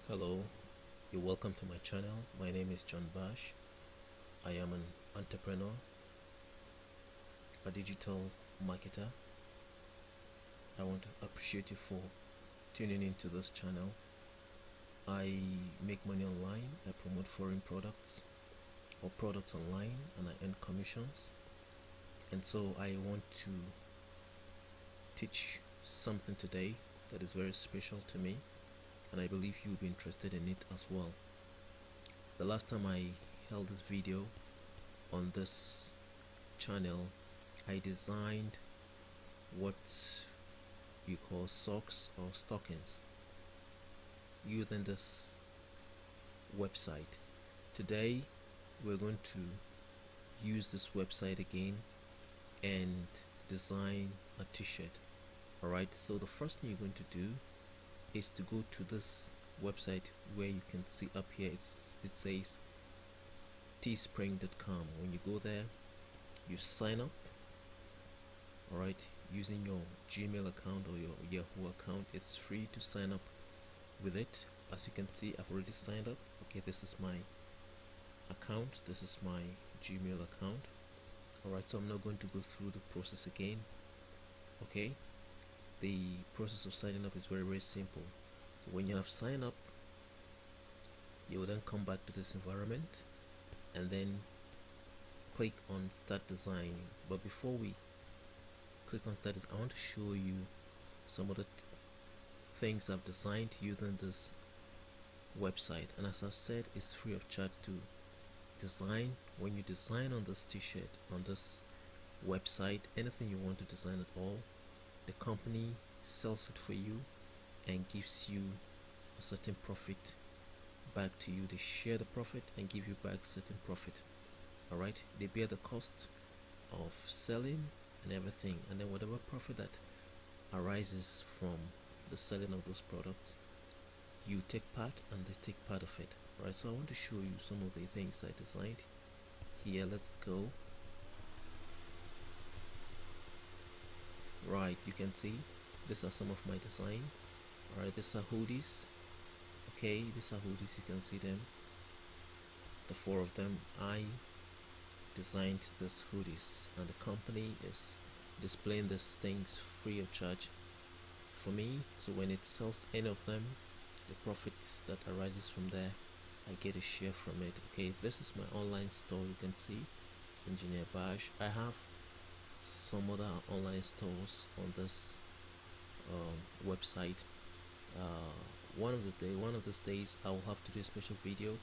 Hello, you're welcome to my channel. My name is John Bash. I am an entrepreneur, a digital marketer. I want to appreciate you for tuning into this channel. I make money online. I promote foreign products or products online, and I earn commissions. And so I want to teach something today that is very special to me, and I believe you'll be interested in it as well. The last time I held this video on this channel, I designed what you call socks or stockings using this website. Today we're going to use this website again and design a t-shirt. Alright, so the first thing you're going to do is to go to this website where you can see up here it says Teespring.com. When you go there, you sign up. Alright, using your Gmail account or your Yahoo account. It's free to sign up with it. As you can see, I've already signed up. Okay, this is my account, this is my Gmail account. Alright, so I'm not going to go through the process again. Okay, the process of signing up is very simple. So when you have signed up, you will then come back to this environment and then click on start designing. But before we click on start, I want to show you some of the things I've designed using this website. And as I've said, it's free of charge to design. When you design on this t-shirt on this website, anything you want to design at all, the company sells it for you and gives you a certain profit back to you. They share the profit and give you back certain profit. Alright, they bear the cost of selling and everything, and then whatever profit that arises from the selling of those products, you take part and they take part of it. Right, so I want to show you some of the things I designed here. Let's go. Right, you can see these are some of my designs. Alright, these are hoodies. Okay, these are hoodies, you can see them, the four of them. I designed these hoodies and the company is displaying these things free of charge for me. So when it sells any of them, the profits that arises from there, I get a share from it. Okay, this is my online store. You can see Engineer Bash. I have some other online stores on this website. One of these days I will have to do a special video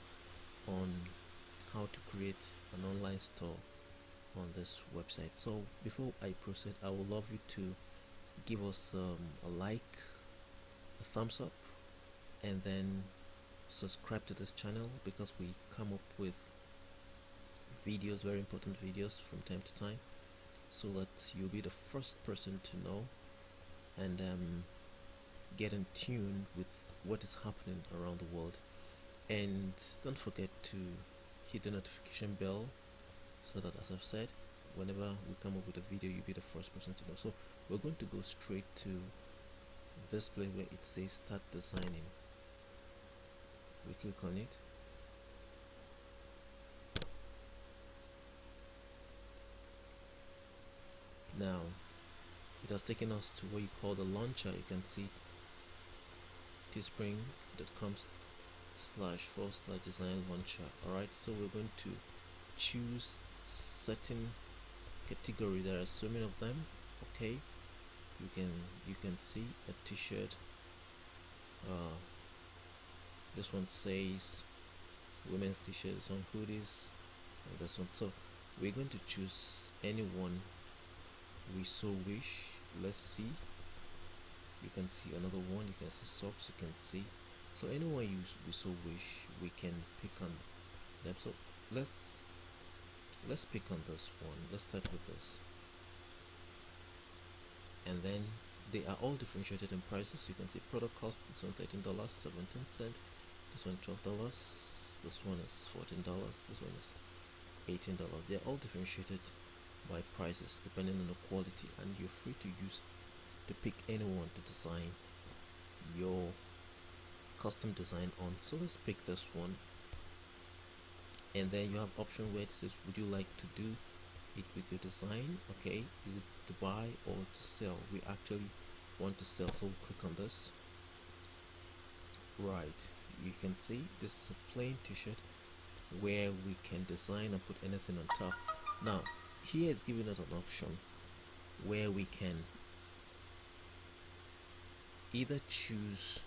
on how to create an online store on this website. So before I proceed, I would love you to give us a like, a thumbs up, and then subscribe to this channel, because we come up with videos, very important videos from time to time, so that you'll be the first person to know and get in tune with what is happening around the world. And don't forget to hit the notification bell, so that, as I've said, whenever we come up with a video, you'll be the first person to know. So we're going to go straight to this place where it says start designing. We click on it. Now it has taken us to what you call the launcher. You can see teespring.com//design launcher. Alright, so we're going to choose certain category. There are so many of them. Okay, you can see a t-shirt. This one says women's t-shirts, on hoodies, and this one. So we're going to choose any one we so wish. Let's see. You can see another one. You can see socks. You can see. So anyone we so wish, we can pick on them. So let's pick on this one. Let's start with this. And then they are all differentiated in prices. You can see product cost. This one $13.17. This one $12. This one is $14. This one is $18. They are all differentiated by prices depending on the quality, and you're free to pick anyone to design your custom design on, so let's pick this one. And then you have option where it says would you like to do it with your design. Okay, is it to buy or to sell? We actually want to sell, so we'll click on this. Right, you can see this is a plain t-shirt where we can design and put anything on top. Now here it's giving us an option where we can either choose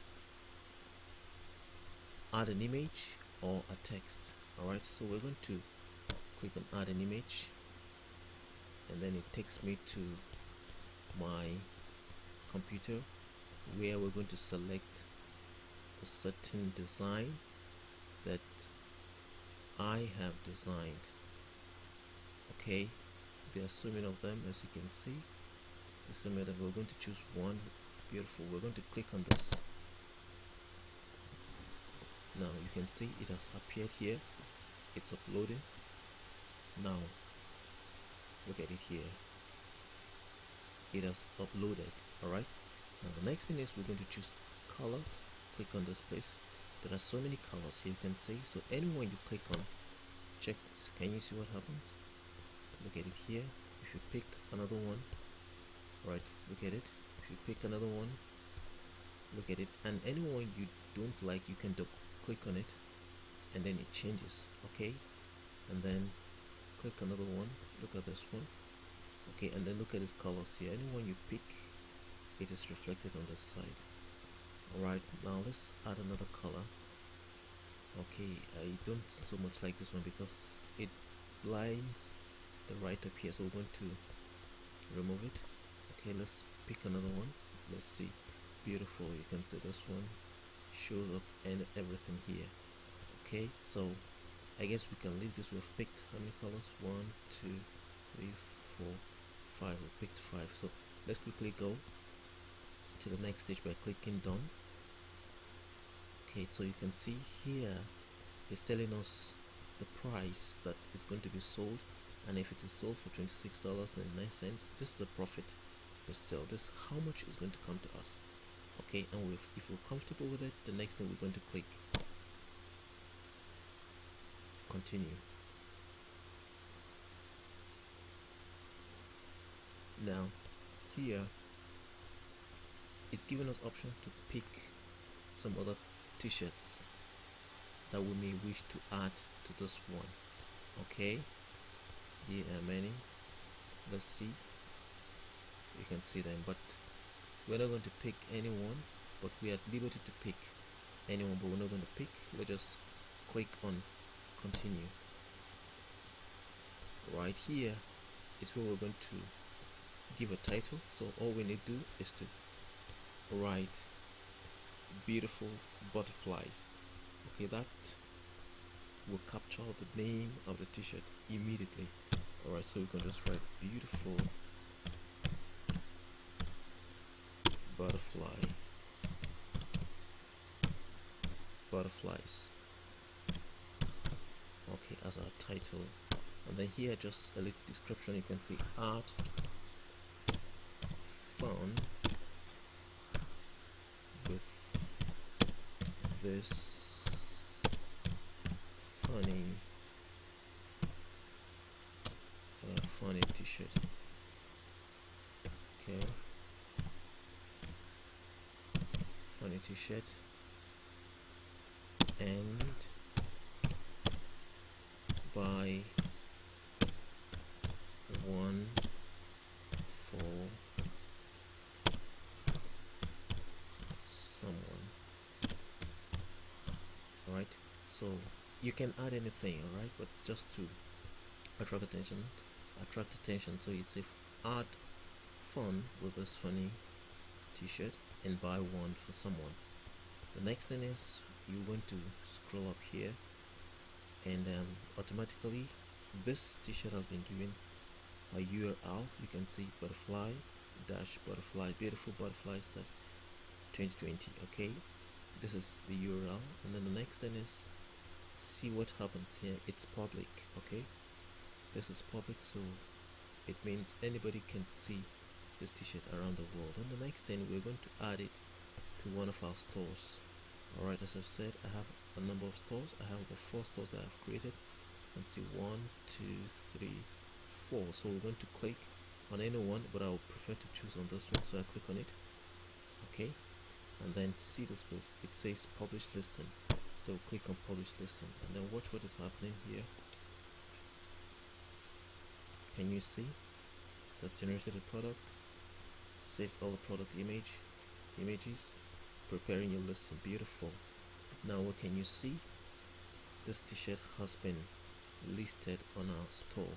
add an image or a text. Alright, so we're going to click on add an image, and then it takes me to my computer where we're going to select a certain design that I have designed. Okay, there are so many of them, as you can see. There's so many of them. We're going to choose one. Beautiful. We're going to click on this. Now you can see it has appeared here. It's uploading. Now look at it here. It has uploaded. Alright, now the next thing is we're going to choose colors. Click on this place. There are so many colors here, you can see. So anyone you click on, check, can you see what happens? Look at it here. If you pick another one, right, look at it. If you pick another one, look at it. And anyone you don't like, you can click on it, and then it changes. Okay, and then click another one. Look at this one. Okay, and then look at these colors here. Anyone you pick, it is reflected on this side. Alright, now let's add another color. Okay, I don't so much like this one because it blinds the right up here, so we're going to remove it. Okay, let's pick another one. Let's see. Beautiful. You can see this one shows up and everything here. Okay, so I guess we can leave this. We've picked how many colors? 1, 2, 3, 4, 5. We picked 5. So let's quickly go to the next stage by clicking done. Okay, so you can see here it's telling us the price that is going to be sold, and if it is sold for $26.09, this is the profit we sell. This is how much is going to come to us. Okay, and if we're comfortable with it, the next thing we're going to click continue. Now here it's giving us option to pick some other t-shirts that we may wish to add to this one. Okay, here are many. Let's see. You can see them, but we're not going to pick anyone, but we are at liberty to pick anyone, but we're not going to pick. We'll just click on continue. Right here is where we're going to give a title. So all we need to do is to write beautiful butterflies. Okay, that will capture the name of the t-shirt immediately. Alright, so we can just write beautiful butterflies, okay, as our title. And then here just a little description. You can see art, fun with this funny t-shirt. Okay, funny t-shirt, and buy one for someone. Alright, so you can add anything, alright, but just to attract attention, so you say add fun with this funny t-shirt and buy one for someone. The next thing is you're going to scroll up here, and automatically this t-shirt has been given a URL. You can see butterfly beautiful butterflies 2020. Okay, this is the URL, and then the next thing is see what happens here. It's public. Okay, this is public, so it means anybody can see this t-shirt around the world. And the next thing, we're going to add it to one of our stores. Alright, as I've said, I have a number of stores. I have the 4 stores that I've created. Let's see, 1, 2, 3, 4. So we're going to click on any one, but I would prefer to choose on this one, so I click on it. Okay, and then see this place, it says publish listing. So click on publish listing and then watch what is happening here. Can you see? That's generated a product, saved all the product images, preparing your listing. Beautiful. Now what can you see? This t-shirt has been listed on our store.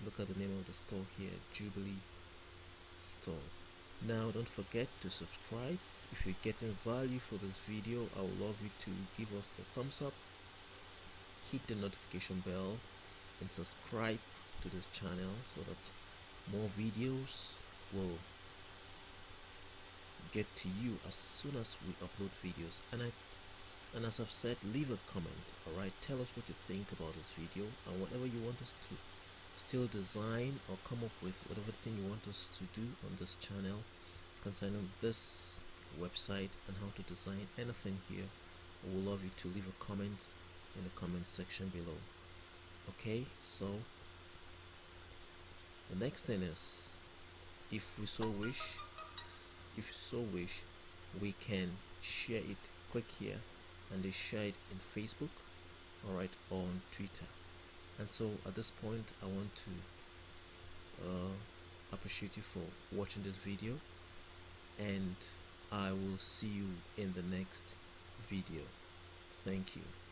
Look at the name of the store here, Jubilee Store. Now don't forget to subscribe. If you're getting value for this video, I would love you to give us a thumbs up, hit the notification bell, and subscribe to this channel so that more videos will get to you as soon as we upload videos. And as I've said, leave a comment. Alright, tell us what you think about this video and whatever you want us to still design or come up with, whatever thing you want us to do on this channel concerning this website and how to design anything here. I would love you to leave a comment in the comment section below. Okay, so the next thing is, if we so wish, we can share it. Click here and they share it in Facebook, alright, or on Twitter. And so at this point I want to appreciate you for watching this video, and I will see you in the next video. Thank you.